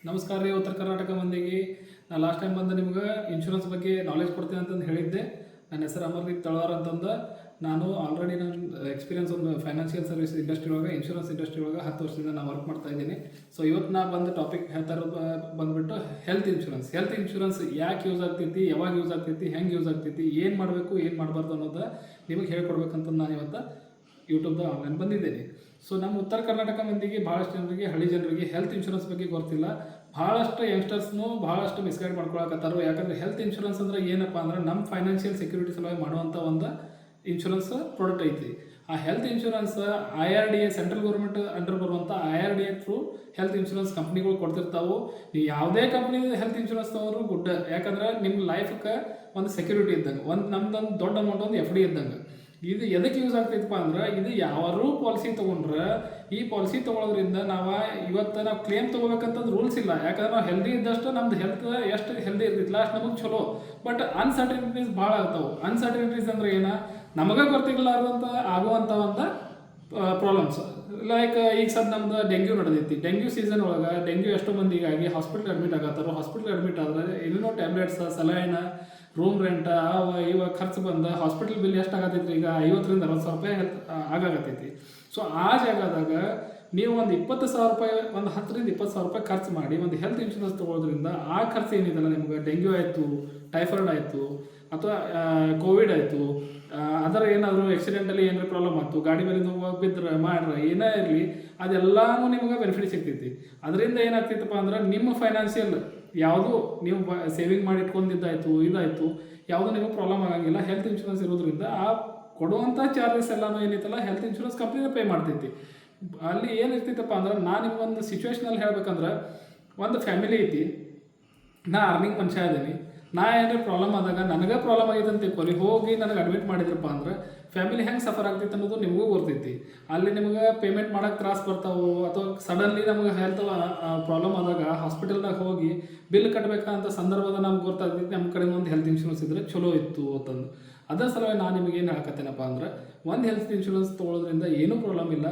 ನಮಸ್ಕಾರ ರೀ ಉತ್ತರ ಕರ್ನಾಟಕ ಮಂದಿಗೆ. ನಾನು ಲಾಸ್ಟ್ ಟೈಮ್ ಬಂದು ನಿಮ್ಗೆ ಇನ್ಶೂರೆನ್ಸ್ ಬಗ್ಗೆ ನಾಲೆಜ್ ಕೊಡ್ತೀನಿ ಅಂತಂದು ಹೇಳಿದ್ದೆ. ನನ್ನ ಹೆಸರು ಅಮರ್ದೀಪ್ ತಳವಾರ್ ಅಂತಂದು. ನಾನು ಆಲ್ರೆಡಿ ನನ್ನ ಎಕ್ಸ್ಪೀರಿಯನ್ಸ್ ಒಂದು ಫೈನಾನ್ಷಿಯಲ್ ಸರ್ವಿಸ್ ಇಂಡಸ್ಟ್ರಿ ಒಳಗೆ, ಇನ್ಶೂರೆನ್ಸ್ ಇಂಡಸ್ಟ್ರಿ ಒಳಗೆ 10 ವರ್ಷದಿಂದ ನಾನು ವರ್ಕ್ ಮಾಡ್ತಾ ಇದ್ದೀನಿ. ಸೊ ಇವತ್ತು ನಾ ಬಂದು ಟಾಪಿಕ್ ಹೇಳ್ತಾ ಇರೋದು ಬಂದುಬಿಟ್ಟು ಹೆಲ್ತ್ ಇನ್ಶೂರೆನ್ಸ್. ಹೆಲ್ತ್ ಇನ್ಶೂರೆನ್ಸ್ ಯಾಕೆ ಯೂಸ್ ಆಗ್ತೈತಿ, ಯಾವಾಗ ಯೂಸ್ ಆಗ್ತೈತಿ, ಹೆಂಗೆ ಯೂಸ್ ಆಗ್ತೈತಿ, ಏನು ಮಾಡಬೇಕು, ಏನು ಮಾಡಬಾರ್ದು ಅನ್ನೋದು ನಿಮಗೆ ಹೇಳ್ಕೊಡ್ಬೇಕಂತ ನಾನು ಇವತ್ತು ಯೂಟ್ಯೂಬ್ದ ಆನ್ಲೈನ್ ಬಂದಿದ್ದೇನೆ. ಸೊ ನಮ್ಮ ಉತ್ತರ ಕರ್ನಾಟಕ ಮಂದಿಗೆ, ಭಾಳಷ್ಟು ಜನರಿಗೆ, ಹಳ್ಳಿ ಜನರಿಗೆ ಹೆಲ್ತ್ ಇನ್ಶೂರೆನ್ಸ್ ಬಗ್ಗೆ ಗೊತ್ತಿಲ್ಲ. ಭಾಳಷ್ಟು ಯಂಗ್ಸ್ಟರ್ಸ್ನು ಭಾಳಷ್ಟು ಮಿಸ್ಗೈಡ್ ಮಾಡ್ಕೊಳಕತ್ತಾರೋ. ಯಾಕಂದರೆ ಹೆಲ್ತ್ ಇನ್ಶೂರೆನ್ಸ್ ಅಂದರೆ ಏನಪ್ಪ ಅಂದ್ರೆ ನಮ್ಮ ಫೈನಾನ್ಷಿಯಲ್ ಸೆಕ್ಯೂರಿಟಿ ಸಲುವಾಗಿ ಮಾಡುವಂಥ ಒಂದು ಇನ್ಶೂರೆನ್ಸ್ ಪ್ರಾಡಕ್ಟ್ ಐತಿ. ಆ health insurance IRDA central government under ಬರುವಂಥ IRDA ಥ್ರೂ ಹೆಲ್ತ್ ಇನ್ಶೂರೆನ್ಸ್ ಕಂಪ್ನಿಗಳು ಕೊಡ್ತಿರ್ತಾವೆ. ನೀವು ಯಾವುದೇ ಕಂಪ್ನಿ ಹೆಲ್ತ್ ಇನ್ಶೂರೆನ್ಸ್ ತಗೋರು ಗುಡ್. ಯಾಕಂದ್ರೆ ನಿಮ್ಮ ಲೈಫಕ್ಕೆ ಒಂದು ಸೆಕ್ಯೂರಿಟಿ ಇದ್ದಂಗೆ, ನಮ್ದೊಂದು ದೊಡ್ಡ ಅಮೌಂಟ್ ಒಂದು FD ಇದ್ದಂಗೆ. ಇದು ಎದಕ್ಕೆ ಯೂಸ್ ಆಗ್ತೈತಪ್ಪ ಅಂದ್ರೆ, ಇದು ಯಾರು ಪಾಲಿಸಿ ತೊಗೊಂಡ್ರೆ ಈ ಪಾಲಿಸಿ ತೊಗೊಳೋದ್ರಿಂದ ಇವತ್ತು ನಾವು ಕ್ಲೇಮ್ ತೊಗೋಬೇಕಂತಂದು ರೂಲ್ಸ್ ಇಲ್ಲ. ಯಾಕಂದ್ರೆ ನಾವು ಹೆಲ್ದಿ ಇದ್ದಷ್ಟು ನಮ್ದು ಹೆಲ್ತ್ ಎಷ್ಟು ಹೆಲ್ದಿ ಇರ್ತೈತಿಲ್ಲ ಅಷ್ಟು ನಮಗೆ ಚಲೋ. ಬಟ್ ಅನ್ಸರ್ಟಿನಿಟೀಸ್ ಭಾಳ ಆಗ್ತಾವೆ. ಅನ್ಸರ್ಟಿನಿಟೀಸ್ ಅಂದ್ರೆ ಏನು, ನಮಗೆ ಗೊತ್ತಿರಲಾರ್ದಂಥ ಆಗುವಂಥ ಒಂದು ಪ್ರಾಬ್ಲಮ್ಸ್. ಲೈಕ್ ಈಗ ನಮ್ದು ಡೆಂಗ್ಯೂ ನಡೆದೈತಿ. ಡೆಂಗ್ಯೂ ಸೀಸನ್ ಒಳಗೆ ಡೆಂಗ್ಯೂ ಎಷ್ಟೋ ಮಂದಿಗಾಗಿ ಹಾಸ್ಪಿಟ್ಲ್ ಅಡ್ಮಿಟ್ ಆಗತ್ತಾರೋ. ಹಾಸ್ಪಿಟ್ಲ್ ಅಡ್ಮಿಟ್ ಆದರೆ ಏನೇನೋ ಟ್ಯಾಬ್ಲೆಟ್ಸ್, ಸಲೈನ್, ರೂಮ್ ರೆಂಟ್, ಇವಾಗ ಖರ್ಚು ಬಂದ ಹಾಸ್ಪಿಟಲ್ ಬಿಲ್ ಎಷ್ಟು ಆಗತೈತಿ, ಈಗ 50,000 to 60,000 ರೂಪಾಯಿ ಆಗಾಗತ್ತೈತಿ. ಸೊ ಆ ಜಾಗದಾಗ ನೀವು ಒಂದು 20,000 ರೂಪಾಯಿ, ಒಂದು 10,000 to 20,000 ರೂಪಾಯಿ ಖರ್ಚು ಮಾಡಿ ಒಂದು ಹೆಲ್ತ್ ಇನ್ಶೂರೆನ್ಸ್ ತೊಗೊಳೋದ್ರಿಂದ ಆ ಖರ್ಚು ಏನಿದೆಲ್ಲ ನಿಮ್ಗೆ, ಡೆಂಗ್ಯೂ ಆಯಿತು, ಟೈಫಾಯ್ಡ್ ಆಯಿತು, ಅಥವಾ ಕೋವಿಡ್ ಆಯಿತು, ಅದರ ಏನಾದರೂ ಆಕ್ಸಿಡೆಂಟಲ್ಲಿ ಏನಾದ್ರು ಪ್ರಾಬ್ಲಮ್ ಆಯಿತು, ಗಾಡಿ ಮೇಲಿಂದ ಹೋಗಿ ಬಿದ್ದರೆ ಮಾಡ್ರೆ ಏನೇ ಇರಲಿ, ಅದೆಲ್ಲನೂ ನಿಮಗೆ ಬೆನಿಫಿಟ್ ಸಿಗ್ತೈತಿ. ಅದರಿಂದ ಏನಾಗ್ತೈತಪ್ಪ ಅಂದ್ರೆ ನಿಮ್ಮ ಫೈನಾನ್ಷಿಯಲ್ ಯಾವುದು ನೀವು ಸೇವಿಂಗ್ ಮಾಡಿ ಇಟ್ಕೊಂಡಿದ್ದಾಯಿತು, ಇದಾಯಿತು, ಯಾವುದೂ ನಿಮಗೆ ಪ್ರಾಬ್ಲಮ್ ಆಗಂಗಿಲ್ಲ. ಹೆಲ್ತ್ ಇನ್ಶೂರೆನ್ಸ್ ಇರೋದ್ರಿಂದ ಆ ಕೊಡುವಂಥ ಚಾರ್ಜಸ್ ಎಲ್ಲನೂ ಏನೈತಲ್ಲ ಹೆಲ್ತ್ ಇನ್ಶೂರೆನ್ಸ್ ಕಂಪ್ನಿನೇ ಪೇ ಮಾಡ್ತೈತಿ. ಅಲ್ಲಿ ಏನಿರ್ತೈತಪ್ಪ ಅಂದ್ರೆ, ನಾನು ನಿಮ್ಗೊಂದು ಸಿಚುವೇಶನಲ್ಲಿ ಹೇಳ್ಬೇಕಂದ್ರೆ, ಒಂದು ಫ್ಯಾಮಿಲಿ ಐತಿ, ನಾ ಅರ್ನಿಂಗ್ ಮನುಷ್ಯ ಇದ್ದೀನಿ, ನಾ ಏನಾರ ಪ್ರಾಬ್ಲಮ್ ಆದಾಗ, ನನಗೆ ಪ್ರಾಬ್ಲಮ್ ಆಗೈತೆ ಅಂತ ತಿಳ್ಕೊಳ್ಳಿ, ಹೋಗಿ ನನಗೆ ಅಡ್ಮಿಟ್ ಮಾಡಿದ್ರಪ್ಪ ಅಂದ್ರೆ ಫ್ಯಾಮಿಲಿ ಹೆಂಗೆ ಸಫರ್ ಆಗ್ತೈತೆ ಅನ್ನೋದು ನಿಮಗೂ ಗೊತ್ತೈತಿ. ಅಲ್ಲಿ ನಿಮ್ಗೆ ಪೇಮೆಂಟ್ ಮಾಡೋಕ್ಕೆ ತ್ರಾಸ ಬರ್ತಾವೆ, ಅಥವಾ ಸಡನ್ಲಿ ನಮಗೆ ಹೆಲ್ತ್ ಪ್ರಾಬ್ಲಮ್ ಆದಾಗ ಹಾಸ್ಪಿಟಲ್ದಾಗ ಹೋಗಿ ಬಿಲ್ ಕಟ್ಟಬೇಕಂತ ಸಂದರ್ಭದ ನಮ್ಗೆ ಗೊತ್ತಾಗ್ತೈತಿ, ನಮ್ಮ ಕಡೆ ಒಂದು ಹೆಲ್ತ್ ಇನ್ಶೂರೆನ್ಸ್ ಇದ್ದರೆ ಚಲೋ ಇತ್ತು ಅಂತಂದು. ಅದರ ಸಲುವಾಗಿ ನಾನು ನಿಮಗೆ ಏನು ಹೇಳಕತ್ತೇನಪ್ಪ ಅಂದ್ರೆ, ಒಂದು ಹೆಲ್ತ್ ಇನ್ಶೂರೆನ್ಸ್ ತೊಗೊಳೋದ್ರಿಂದ ಏನೂ ಪ್ರಾಬ್ಲಮ್ ಇಲ್ಲ.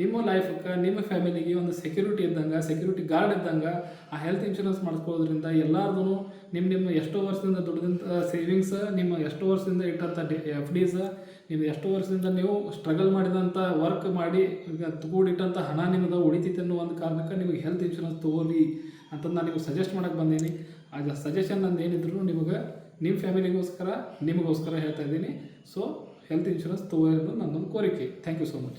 ನಿಮ್ಮ ಲೈಫಕ್ಕೆ, ನಿಮ್ಮ ಫ್ಯಾಮಿಲಿಗೆ ಒಂದು ಸೆಕ್ಯೂರಿಟಿ ಇದ್ದಂಗೆ, ಸೆಕ್ಯೂರಿಟಿ ಗಾರ್ಡ್ ಇದ್ದಂಗೆ ಆ ಹೆಲ್ತ್ ಇನ್ಶೂರೆನ್ಸ್ ಮಾಡಿಸ್ಕೊಳ್ಳೋದ್ರಿಂದ ಎಲ್ಲಾರ್ದು ನಿಮ್ಮ ಎಷ್ಟೋ ವರ್ಷದಿಂದ ದುಡ್ದಂಥ ಸೇವಿಂಗ್ಸ್, ನಿಮ್ಮ ಎಷ್ಟೋ ವರ್ಷದಿಂದ ಇಟ್ಟಂಥ FDs, ನೀವು ಎಷ್ಟೋ ವರ್ಷದಿಂದ ನೀವು ಸ್ಟ್ರಗಲ್ ಮಾಡಿದಂಥ ವರ್ಕ್ ಮಾಡಿ ಕೂಡಿಟ್ಟಂಥ ಹಣ ನಿಮಗೆ ಉಳಿತೈತೆ ಅನ್ನೋ ಒಂದು ಕಾರಣಕ್ಕೆ ನಿಮಗೆ ಹೆಲ್ತ್ ಇನ್ಶೂರೆನ್ಸ್ ತೊಗೊಳ್ಳಿ ಅಂತ ನಾನು ನಿಮಗೆ ಸಜೆಸ್ಟ್ ಮಾಡೋಕ್ಕೆ ಬಂದೀನಿ. ಆ ಸಜೆಷನ್ ನಂದು ಏನಿದ್ರು ನಿಮಗೆ, ನಿಮ್ಮ ಫ್ಯಾಮಿಲಿಗೋಸ್ಕರ, ನಿಮಗೋಸ್ಕರ ಹೇಳ್ತಾ ಇದ್ದೀನಿ. ಸೊ ಹೆಲ್ತ್ ಇನ್ಶೂರೆನ್ಸ್ ತೊಗೊಳ್ಳೋದು ನನ್ನೊಂದು ಕೋರಿಕೆ. Thank you so much.